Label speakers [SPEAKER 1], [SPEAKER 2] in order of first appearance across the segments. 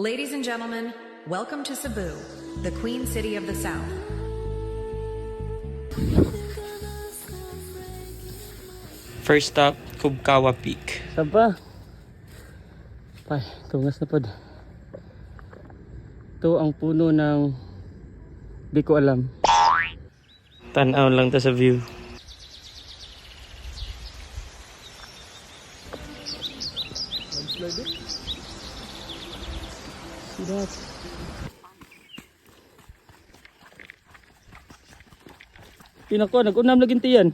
[SPEAKER 1] Ladies and gentlemen, welcome to Cebu, the Queen City of the South.
[SPEAKER 2] First stop, Kubkawa Peak.
[SPEAKER 3] Saba. Pay, tungas na pod. Ito ang puno ng di ko alam.
[SPEAKER 2] Tanaw lang ta sa view.
[SPEAKER 3] See that? Pinako, nag-unam lagi tiyan.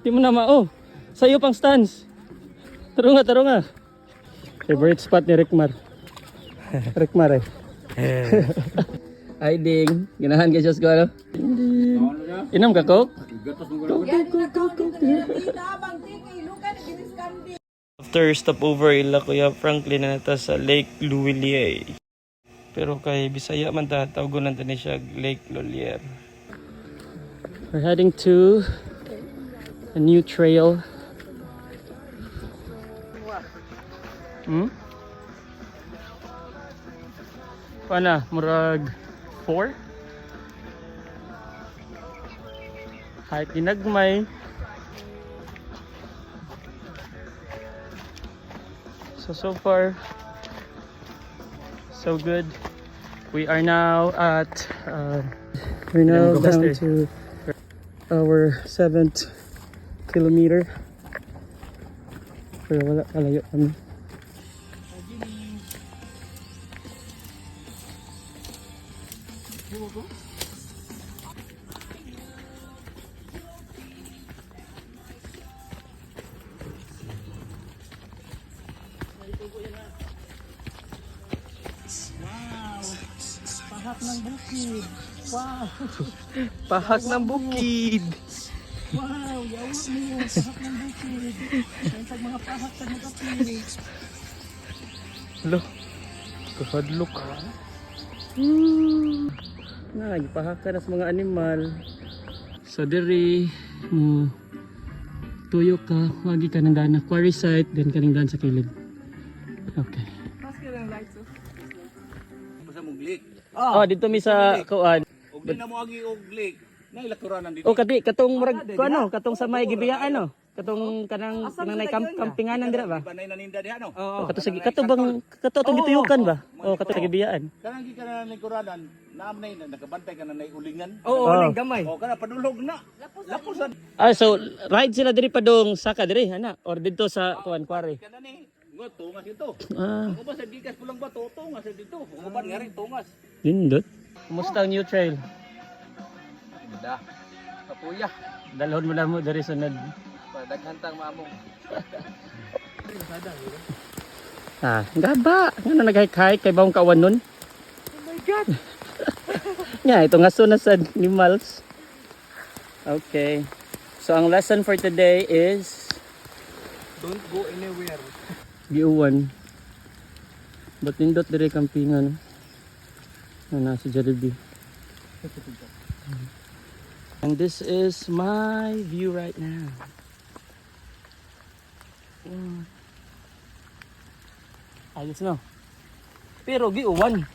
[SPEAKER 3] Di mo na mao. Sa'yo pang stands. Taro nga. Favorite spot ni Rickmar. Rickmar eh. Ay ding, ganahan ka Diyos ko ano? Inom ka Coke?
[SPEAKER 2] After stopover ila Kuya Franklin na nata sa Lake Luwilier. Pero kay Bisaya man ta tawagon nanta ni siya Lake Luwilier.
[SPEAKER 3] We're heading to a new trail. Pana, murag 4? Hike ginagmay. So far, so good. We are now at, we're now down to our 7th kilometer. Pero wala, kalayo kami.
[SPEAKER 2] Pahak ng bukid.
[SPEAKER 3] Wow, yawa mo, pahak ng bukid. Ang mga pahak sa mga kapili.
[SPEAKER 2] Lo. Kahadlok.
[SPEAKER 3] Nagpahak ka na sa mga animal. So diri tuyo ka, wagi ka ng daan na quarry site, then ka ng daan sa kilid. Okay. Oh, dito mi sa kuan.
[SPEAKER 4] Og di na mo agi og lake. Nay lakuranan dito.
[SPEAKER 3] O kati katong murag ano, katong sa may gibiyaan no. Katong kanang nay kampinganan dira ba?
[SPEAKER 4] Panay naninda diha no.
[SPEAKER 3] O kato sa kato bang kato tong gituyukan ba? O kato sa gibiyaan.
[SPEAKER 4] Kanang gi kana likuranan, naam nay nakabantay kana nay ulingan.
[SPEAKER 3] Oo, uling gamay.
[SPEAKER 4] O kana padulog na. Lapusan
[SPEAKER 3] Ah, so ride sila diri pa dong saka diri ana or dito sa kuan quarry.
[SPEAKER 4] kana ni. Ngo tungas ito.
[SPEAKER 3] Ah,
[SPEAKER 4] Ako ba sa gikas pulang bato tungas dito. Uban nga rin tungas.
[SPEAKER 3] lindot. Kumusta ang new trail?
[SPEAKER 4] Da. Kapuya.
[SPEAKER 3] Dalhon mo na mo diri sunod.
[SPEAKER 4] Daghantang maamong.
[SPEAKER 3] Ah, gaba. Ano nag-hike kay bawang kawan nun?
[SPEAKER 4] Oh my god.
[SPEAKER 3] Nga, ito nga na sa animals. Okay. So, ang lesson for today is
[SPEAKER 4] Don't go anywhere.
[SPEAKER 3] giuwan. Ba't nindot dire kampingan? Na si Jollibee. And this is my view right now. Ayos no? Pero giuwan.